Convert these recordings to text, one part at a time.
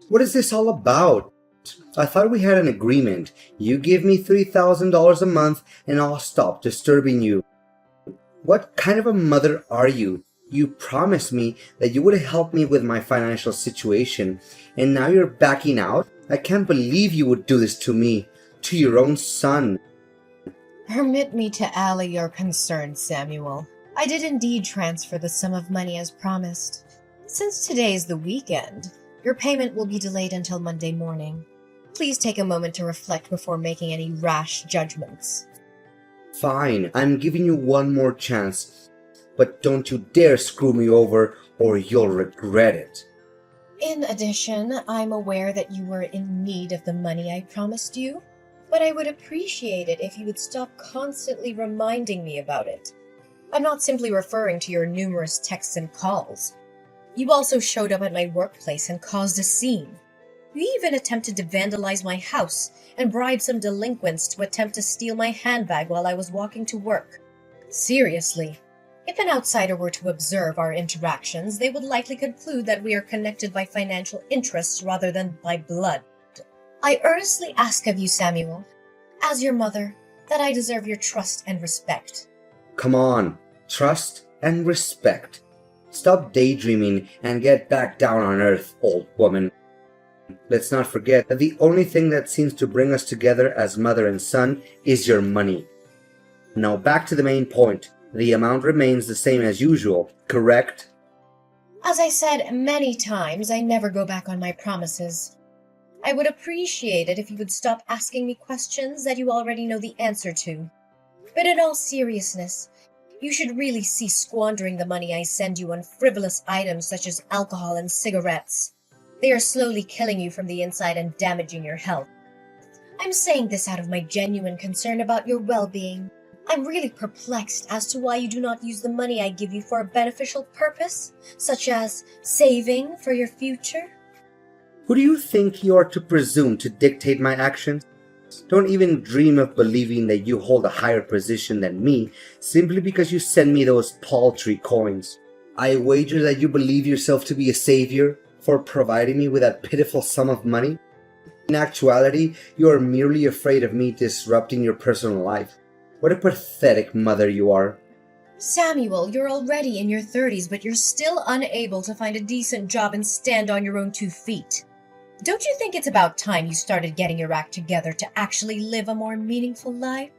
What is this all about? I thought we had an agreement. You give me $3,000 a month and I'll stop disturbing you. What kind of a mother are you? You promised me that you would help me with my financial situation, and now you're backing out? I can't believe you would do this to me, to your own son. Permit me to allay your concerns, Samuel. I did indeed transfer the sum of money as promised. Since today is the weekend, your payment will be delayed until Monday morning. Please take a moment to reflect before making any rash judgments. Fine, I'm giving you one more chance, but don't you dare screw me over or you'll regret it. In addition, I'm aware that you were in need of the money I promised you, but I would appreciate it if you would stop constantly reminding me about it. I'm not simply referring to your numerous texts and calls. You also showed up at my workplace and caused a scene. You even attempted to vandalize my house and bribe some delinquents to attempt to steal my handbag while I was walking to work. Seriously, if an outsider were to observe our interactions, they would likely conclude that we are connected by financial interests rather than by blood. I earnestly ask of you, Samuel, as your mother, that I deserve your trust and respect. Come on, trust and respect. Stop daydreaming and get back down on earth, old woman. Let's not forget that the only thing that seems to bring us together as mother and son is your money. Now back to the main point. The amount remains the same as usual, correct? As I said many times, I never go back on my promises. I would appreciate it if you would stop asking me questions that you already know the answer to. But in all seriousness, you should really cease squandering the money I send you on frivolous items such as alcohol and cigarettes. They are slowly killing you from the inside and damaging your health. I'm saying this out of my genuine concern about your well-being. I'm really perplexed as to why you do not use the money I give you for a beneficial purpose, such as saving for your future. Who do you think you are to presume to dictate my actions? Don't even dream of believing that you hold a higher position than me simply because you send me those paltry coins. I wager that you believe yourself to be a savior for providing me with that pitiful sum of money. In actuality, you are merely afraid of me disrupting your personal life. What a pathetic mother you are. Samuel, you're already in your 30s, but you're still unable to find a decent job and stand on your own 2 feet. Don't you think it's about time you started getting your act together to actually live a more meaningful life?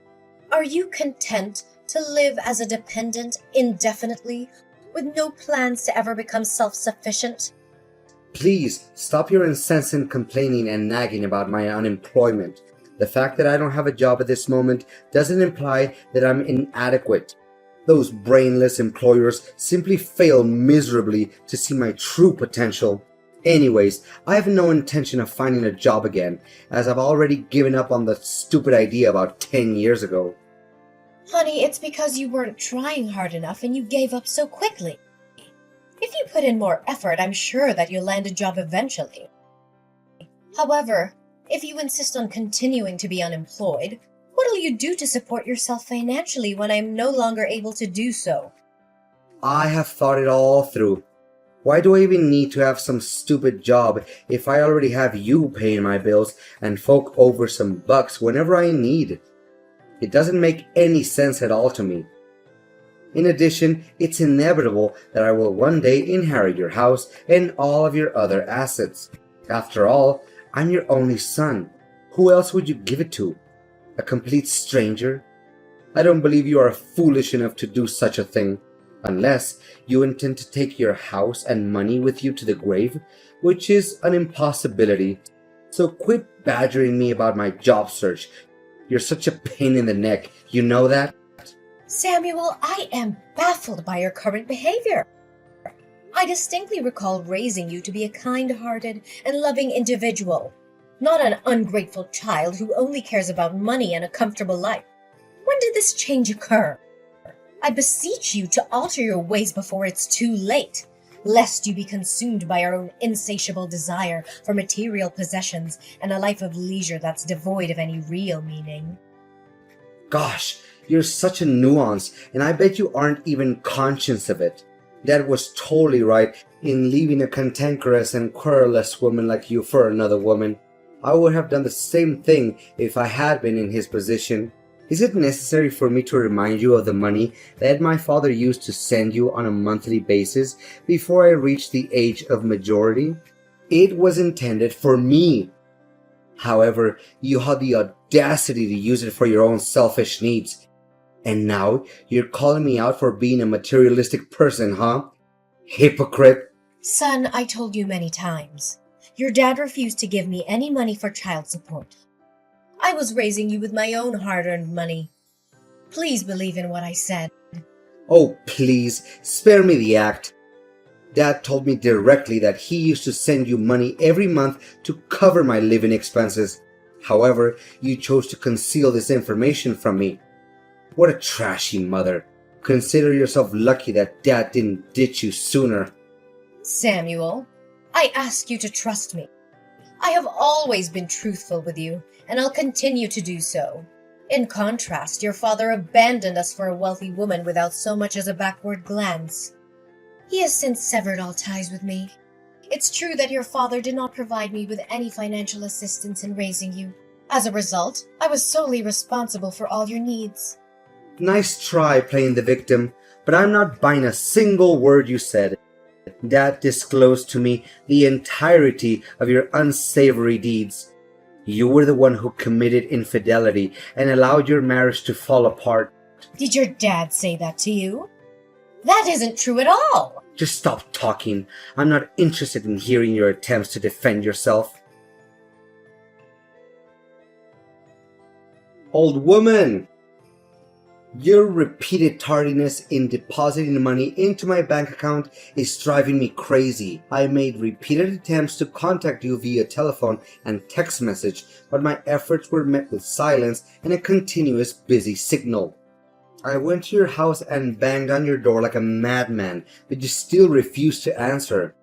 Are you content to live as a dependent indefinitely, with no plans to ever become self-sufficient? Please, stop your incessant complaining and nagging about my unemployment. The fact that I don't have a job at this moment doesn't imply that I'm inadequate. Those brainless employers simply fail miserably to see my true potential. Anyways, I have no intention of finding a job again, as I've already given up on the stupid idea about 10 years ago. Honey, it's because you weren't trying hard enough and you gave up so quickly. If you put in more effort, I'm sure that you'll land a job eventually. However, if you insist on continuing to be unemployed, what'll you do to support yourself financially when I'm no longer able to do so? I have thought it all through. Why do I even need to have some stupid job if I already have you paying my bills and fork over some bucks whenever I need? It doesn't make any sense at all to me. In addition, it's inevitable that I will one day inherit your house and all of your other assets. After all, I'm your only son. Who else would you give it to? A complete stranger? I don't believe you are foolish enough to do such a thing, unless you intend to take your house and money with you to the grave, which is an impossibility. So quit badgering me about my job search. You're such a pain in the neck, you know that? Samuel, I am baffled by your current behavior. I distinctly recall raising you to be a kind-hearted and loving individual, not an ungrateful child who only cares about money and a comfortable life. When did this change occur? I beseech you to alter your ways before it's too late, lest you be consumed by our own insatiable desire for material possessions and a life of leisure that's devoid of any real meaning. Gosh, you're such a nuance, and I bet you aren't even conscious of it. Dad was totally right in leaving a cantankerous and querulous woman like you for another woman. I would have done the same thing if I had been in his position. Is it necessary for me to remind you of the money that my father used to send you on a monthly basis before I reached the age of majority? It was intended for me. However, you had the audacity to use it for your own selfish needs. And now you're calling me out for being a materialistic person, huh? Hypocrite. Son, I told you many times. Your dad refused to give me any money for child support. I was raising you with my own hard-earned money. Please believe in what I said. Oh, please, spare me the act. Dad told me directly that he used to send you money every month to cover my living expenses. However, you chose to conceal this information from me. What a trashy mother. Consider yourself lucky that Dad didn't ditch you sooner. Samuel, I ask you to trust me. I have always been truthful with you, and I'll continue to do so. In contrast, your father abandoned us for a wealthy woman without so much as a backward glance. He has since severed all ties with me. It's true that your father did not provide me with any financial assistance in raising you. As a result, I was solely responsible for all your needs. Nice try playing the victim, but I'm not buying a single word you said. Dad disclosed to me the entirety of your unsavory deeds. You were the one who committed infidelity and allowed your marriage to fall apart. Did your dad say that to you? That isn't true at all. Just stop talking. I'm not interested in hearing your attempts to defend yourself. Old woman! Your repeated tardiness in depositing money into my bank account is driving me crazy. I made repeated attempts to contact you via telephone and text message, but my efforts were met with silence and a continuous busy signal. I went to your house and banged on your door like a madman, but you still refused to answer.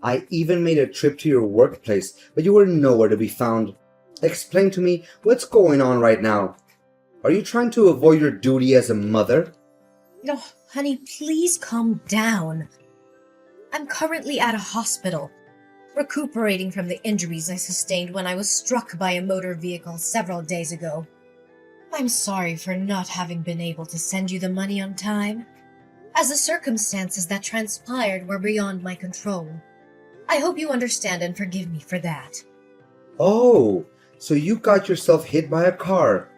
I even made a trip to your workplace, but you were nowhere to be found. Explain to me what's going on right now. Are you trying to avoid your duty as a mother? No, honey, please calm down. I'm currently at a hospital, recuperating from the injuries I sustained when I was struck by a motor vehicle several days ago. I'm sorry for not having been able to send you the money on time, as the circumstances that transpired were beyond my control. I hope you understand and forgive me for that. Oh, so you got yourself hit by a car.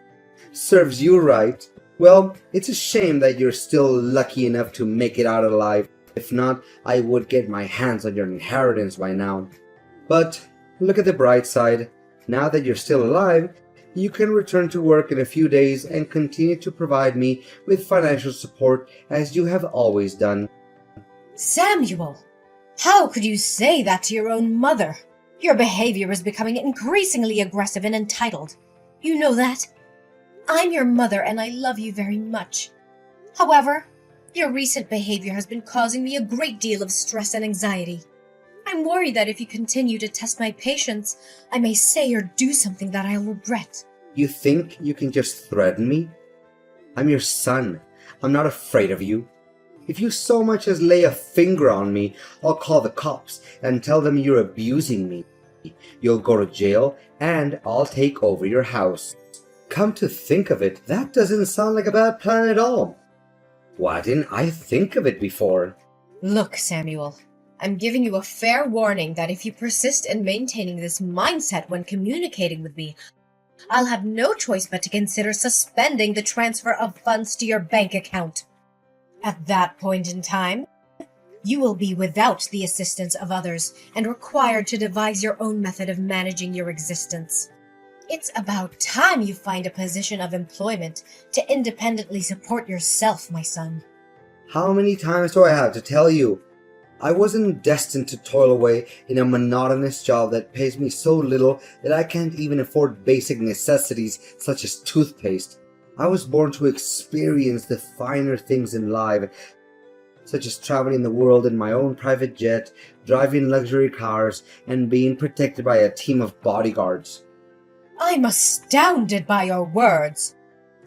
Serves you right. Well, it's a shame that you're still lucky enough to make it out alive. If not, I would get my hands on your inheritance by now. But look at the bright side. Now that you're still alive, you can return to work in a few days and continue to provide me with financial support as you have always done. Samuel, how could you say that to your own mother? Your behavior is becoming increasingly aggressive and entitled. You know that? I'm your mother and I love you very much. However, your recent behavior has been causing me a great deal of stress and anxiety. I'm worried that if you continue to test my patience, I may say or do something that I'll regret. You think you can just threaten me? I'm your son. I'm not afraid of you. If you so much as lay a finger on me, I'll call the cops and tell them you're abusing me. You'll go to jail and I'll take over your house. Come to think of it, that doesn't sound like a bad plan at all. Why didn't I think of it before? Look, Samuel, I'm giving you a fair warning that if you persist in maintaining this mindset when communicating with me, I'll have no choice but to consider suspending the transfer of funds to your bank account. At that point in time, you will be without the assistance of others and required to devise your own method of managing your existence. It's about time you find a position of employment to independently support yourself, my son. How many times do I have to tell you? I wasn't destined to toil away in a monotonous job that pays me so little that I can't even afford basic necessities such as toothpaste. I was born to experience the finer things in life, such as traveling the world in my own private jet, driving luxury cars, and being protected by a team of bodyguards. I'm astounded by your words.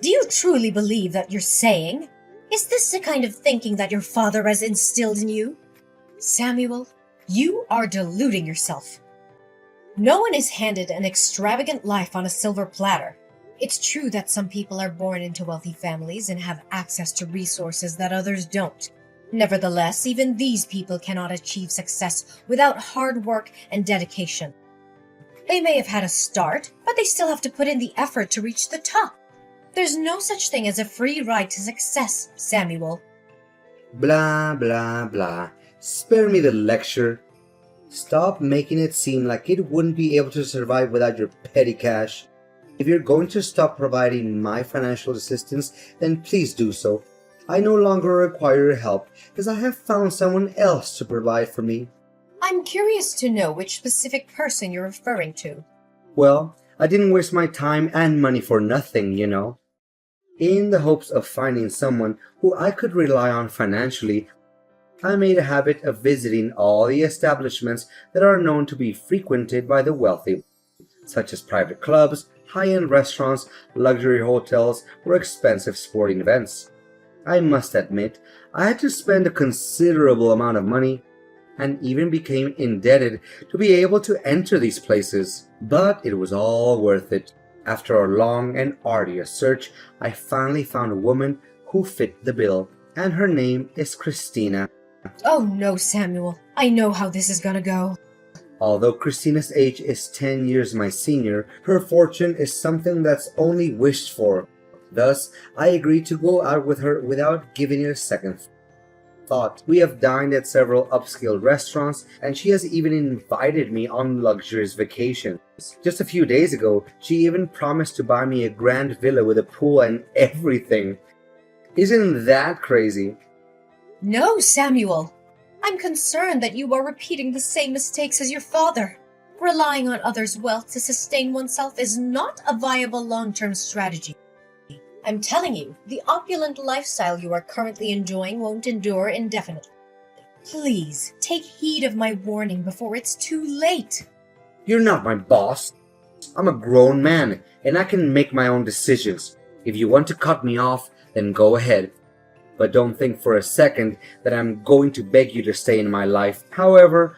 Do you truly believe that you're saying Is this the kind of thinking that your father has instilled in you? Samuel, you are deluding yourself. No one is handed an extravagant life on a silver platter. It's true that some people are born into wealthy families and have access to resources that others don't. Nevertheless, even these people cannot achieve success without hard work and dedication. They may have had a start, but they still have to put in the effort to reach the top. There's no such thing as a free ride to success, Samuel. Blah, blah, blah. Spare me the lecture. Stop making it seem like it wouldn't be able to survive without your petty cash. If you're going to stop providing my financial assistance, then please do so. I no longer require your help, as I have found someone else to provide for me. I'm curious to know which specific person you're referring to. Well, I didn't waste my time and money for nothing, you know. In the hopes of finding someone who I could rely on financially, I made a habit of visiting all the establishments that are known to be frequented by the wealthy, such as private clubs, high-end restaurants, luxury hotels, or expensive sporting events. I must admit, I had to spend a considerable amount of money and even became indebted to be able to enter these places. But it was all worth it. After a long and arduous search, I finally found a woman who fit the bill, and her name is Christina. Oh no, Samuel. I know how this is gonna go. Although Christina's age is 10 years my senior, her fortune is something that's only wished for. Thus, I agreed to go out with her without giving it a second thought. We have dined at several upscale restaurants, and she has even invited me on luxurious vacations. Just a few days ago, she even promised to buy me a grand villa with a pool and everything. Isn't that crazy? No, Samuel. I'm concerned that you are repeating the same mistakes as your father. Relying on others' wealth to sustain oneself is not a viable long-term strategy. I'm telling you, the opulent lifestyle you are currently enjoying won't endure indefinitely. Please, take heed of my warning before it's too late. You're not my boss. I'm a grown man, and I can make my own decisions. If you want to cut me off, then go ahead. But don't think for a second that I'm going to beg you to stay in my life. However,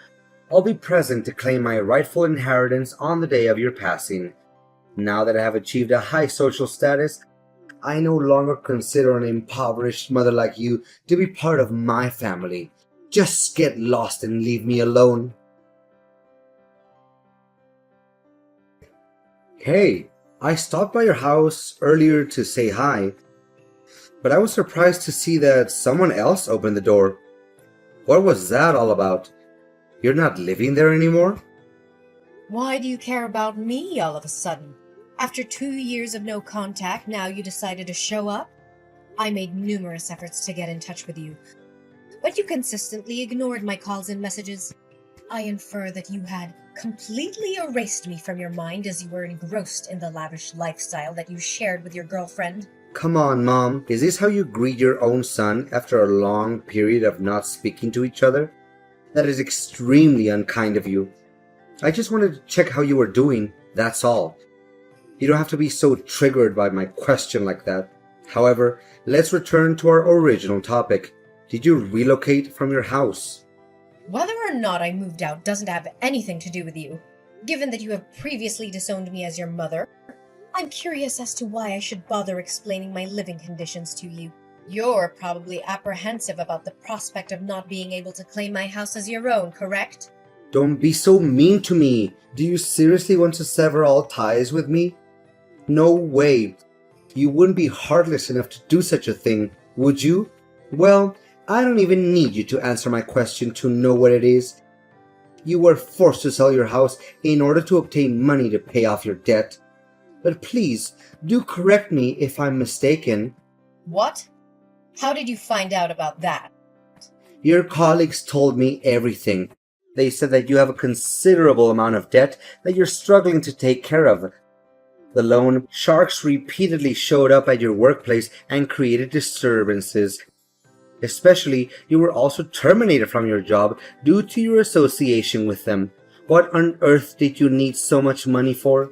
I'll be present to claim my rightful inheritance on the day of your passing. Now that I have achieved a high social status, I no longer consider an impoverished mother like you to be part of my family. Just get lost and leave me alone. Hey, I stopped by your house earlier to say hi, but I was surprised to see that someone else opened the door. What was that all about? You're not living there anymore? Why do you care about me all of a sudden? After 2 years of no contact, now you decided to show up? I made numerous efforts to get in touch with you, but you consistently ignored my calls and messages. I infer that you had completely erased me from your mind as you were engrossed in the lavish lifestyle that you shared with your girlfriend. Come on, Mom. Is this how you greet your own son after a long period of not speaking to each other? That is extremely unkind of you. I just wanted to check how you were doing, that's all. You don't have to be so triggered by my question like that. However, let's return to our original topic. Did you relocate from your house? Whether or not I moved out doesn't have anything to do with you. Given that you have previously disowned me as your mother, I'm curious as to why I should bother explaining my living conditions to you. You're probably apprehensive about the prospect of not being able to claim my house as your own, correct? Don't be so mean to me. Do you seriously want to sever all ties with me? No way. You wouldn't be heartless enough to do such a thing, would you? Well, I don't even need you to answer my question to know what it is. You were forced to sell your house in order to obtain money to pay off your debt. But please, do correct me if I'm mistaken. What? How did you find out about that? Your colleagues told me everything. They said that you have a considerable amount of debt that you're struggling to take care of. The loan sharks repeatedly showed up at your workplace and created disturbances. Especially, you were also terminated from your job due to your association with them. What on earth did you need so much money for?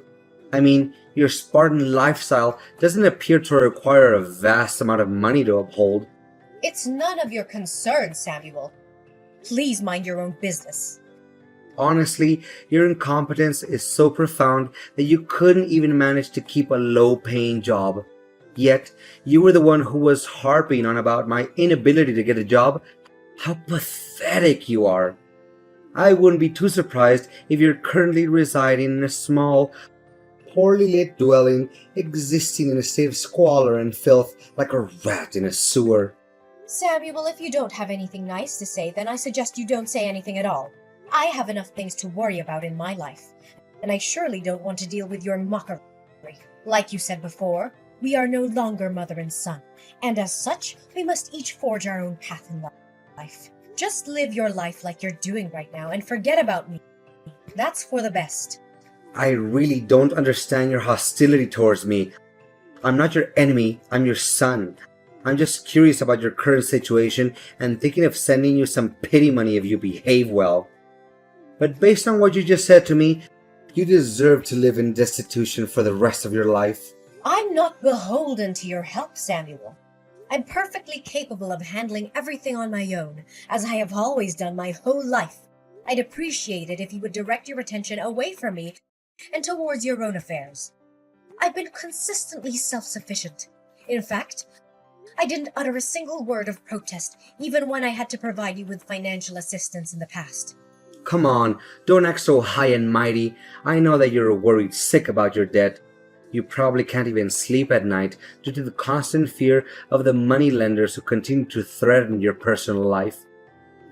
I mean, your Spartan lifestyle doesn't appear to require a vast amount of money to uphold. It's none of your concern, Samuel. Please mind your own business. Honestly, your incompetence is so profound that you couldn't even manage to keep a low-paying job. Yet, you were the one who was harping on about my inability to get a job. How pathetic you are. I wouldn't be too surprised if you're currently residing in a small, poorly lit dwelling, existing in a state of squalor and filth like a rat in a sewer. Samuel, if you don't have anything nice to say, then I suggest you don't say anything at all. I have enough things to worry about in my life, and I surely don't want to deal with your mockery. Like you said before, we are no longer mother and son, and as such, we must each forge our own path in life. Just live your life like you're doing right now and forget about me. That's for the best. I really don't understand your hostility towards me. I'm not your enemy, I'm your son. I'm just curious about your current situation and thinking of sending you some pity money if you behave well. But based on what you just said to me, you deserve to live in destitution for the rest of your life. I'm not beholden to your help, Samuel. I'm perfectly capable of handling everything on my own, as I have always done my whole life. I'd appreciate it if you would direct your attention away from me and towards your own affairs. I've been consistently self-sufficient. In fact, I didn't utter a single word of protest, even when I had to provide you with financial assistance in the past. Come on, don't act so high and mighty. I know that you're worried sick about your debt. You probably can't even sleep at night due to the constant fear of the moneylenders who continue to threaten your personal life.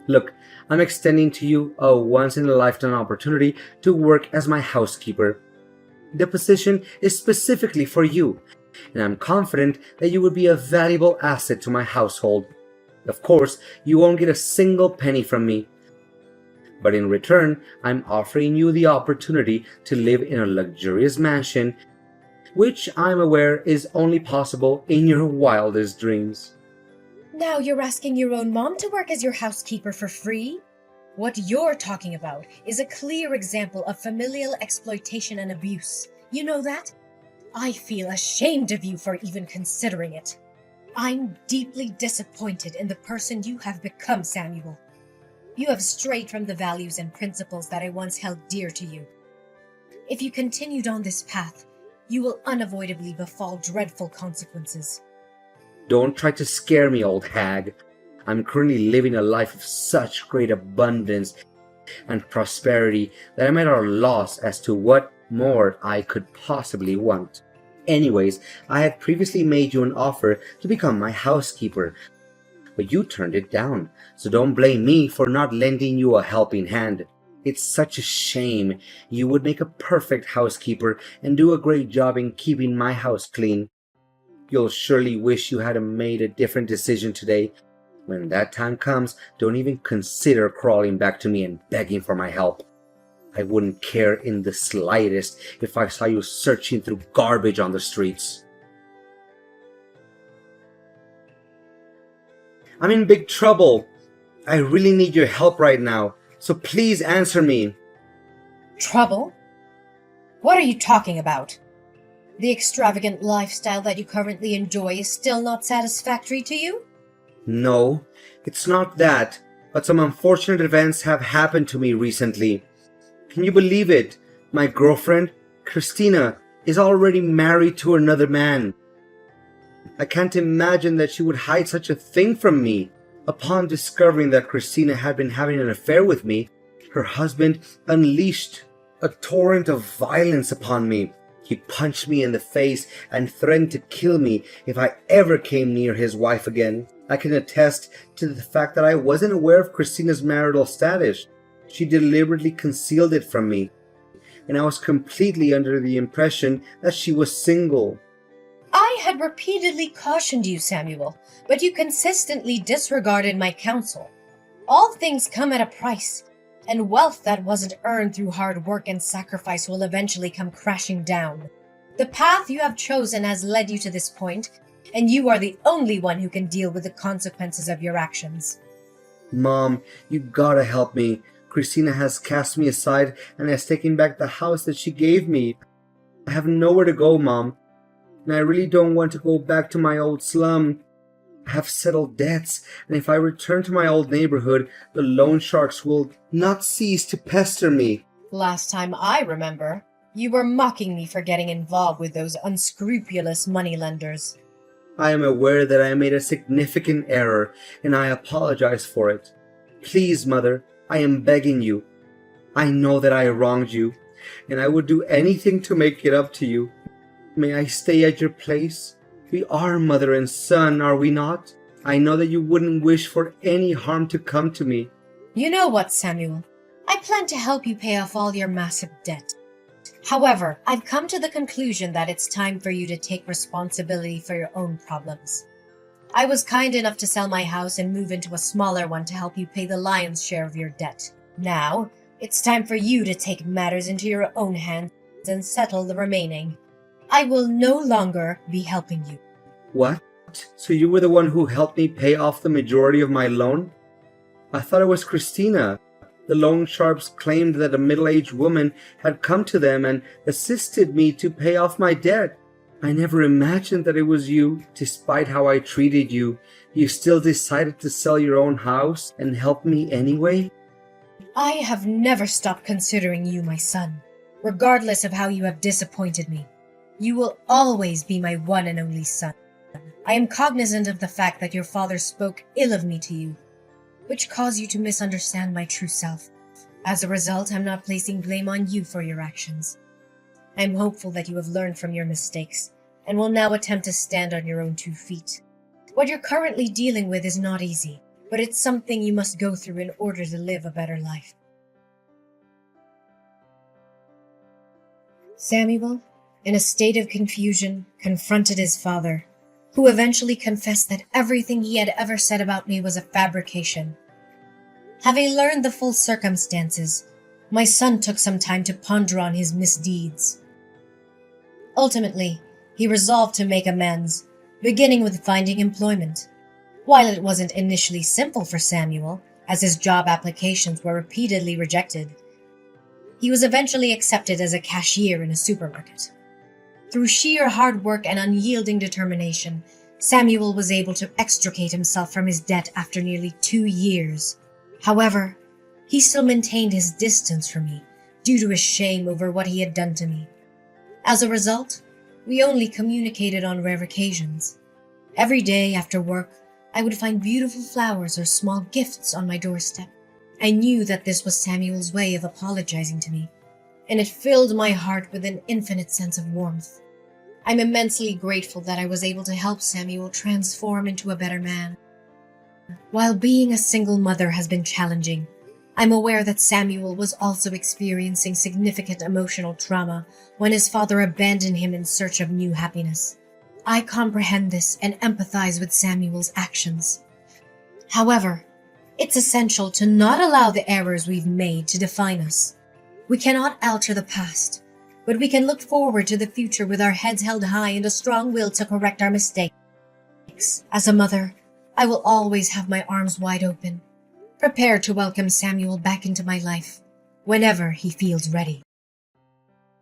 Look, I'm extending to you a once-in-a-lifetime opportunity to work as my housekeeper. The position is specifically for you, and I'm confident that you would be a valuable asset to my household. Of course, you won't get a single penny from me. But in return, I'm offering you the opportunity to live in a luxurious mansion, which I'm aware is only possible in your wildest dreams. Now you're asking your own mom to work as your housekeeper for free? What you're talking about is a clear example of familial exploitation and abuse. You know that? I feel ashamed of you for even considering it. I'm deeply disappointed in the person you have become, Samuel. You have strayed from the values and principles that I once held dear to you. If you continued on this path, you will unavoidably befall dreadful consequences. Don't try to scare me, old hag. I'm currently living a life of such great abundance and prosperity that I'm at a loss as to what more I could possibly want. Anyways, I had previously made you an offer to become my housekeeper, but you turned it down, so don't blame me for not lending you a helping hand. It's such a shame. You would make a perfect housekeeper and do a great job in keeping my house clean. You'll surely wish you had made a different decision today. When that time comes, don't even consider crawling back to me and begging for my help. I wouldn't care in the slightest if I saw you searching through garbage on the streets. I'm in big trouble. I really need your help right now, so please answer me. Trouble? What are you talking about? The extravagant lifestyle that you currently enjoy is still not satisfactory to you? No, it's not that, but some unfortunate events have happened to me recently. Can you believe it? My girlfriend, Christina, is already married to another man. I can't imagine that she would hide such a thing from me. Upon discovering that Christina had been having an affair with me, her husband unleashed a torrent of violence upon me. He punched me in the face and threatened to kill me if I ever came near his wife again. I can attest to the fact that I wasn't aware of Christina's marital status. She deliberately concealed it from me, and I was completely under the impression that she was single. I had repeatedly cautioned you, Samuel, but you consistently disregarded my counsel. All things come at a price, and wealth that wasn't earned through hard work and sacrifice will eventually come crashing down. The path you have chosen has led you to this point, and you are the only one who can deal with the consequences of your actions. Mom, you gotta help me. Christina has cast me aside and has taken back the house that she gave me. I have nowhere to go, Mom, and I really don't want to go back to my old slum. I have settled debts, and if I return to my old neighborhood, the loan sharks will not cease to pester me. Last time I remember, you were mocking me for getting involved with those unscrupulous moneylenders. I am aware that I made a significant error, and I apologize for it. Please, Mother, I am begging you. I know that I wronged you, and I would do anything to make it up to you. May I stay at your place? We are mother and son, are we not? I know that you wouldn't wish for any harm to come to me. You know what, Samuel? I plan to help you pay off all your massive debt. However, I've come to the conclusion that it's time for you to take responsibility for your own problems. I was kind enough to sell my house and move into a smaller one to help you pay the lion's share of your debt. Now, it's time for you to take matters into your own hands and settle the remaining. I will no longer be helping you. What? So you were the one who helped me pay off the majority of my loan? I thought it was Christina. The loan sharks claimed that a middle-aged woman had come to them and assisted me to pay off my debt. I never imagined that it was you. Despite how I treated you, you still decided to sell your own house and help me anyway? I have never stopped considering you my son, regardless of how you have disappointed me. You will always be my one and only son. I am cognizant of the fact that your father spoke ill of me to you, which caused you to misunderstand my true self. As a result, I'm not placing blame on you for your actions. I'm hopeful that you have learned from your mistakes and will now attempt to stand on your own 2 feet. What you're currently dealing with is not easy, but it's something you must go through in order to live a better life. Samuel, in a state of confusion, confronted his father, who eventually confessed that everything he had ever said about me was a fabrication. Having learned the full circumstances, my son took some time to ponder on his misdeeds. Ultimately, he resolved to make amends, beginning with finding employment. While it wasn't initially simple for Samuel, as his job applications were repeatedly rejected, he was eventually accepted as a cashier in a supermarket. Through sheer hard work and unyielding determination, Samuel was able to extricate himself from his debt after nearly 2 years. However, he still maintained his distance from me due to his shame over what he had done to me. As a result, we only communicated on rare occasions. Every day after work, I would find beautiful flowers or small gifts on my doorstep. I knew that this was Samuel's way of apologizing to me, and it filled my heart with an infinite sense of warmth. I'm immensely grateful that I was able to help Samuel transform into a better man. While being a single mother has been challenging, I'm aware that Samuel was also experiencing significant emotional trauma when his father abandoned him in search of new happiness. I comprehend this and empathize with Samuel's actions. However, it's essential to not allow the errors we've made to define us. We cannot alter the past, but we can look forward to the future with our heads held high and a strong will to correct our mistakes. As a mother, I will always have my arms wide open, prepared to welcome Samuel back into my life whenever he feels ready.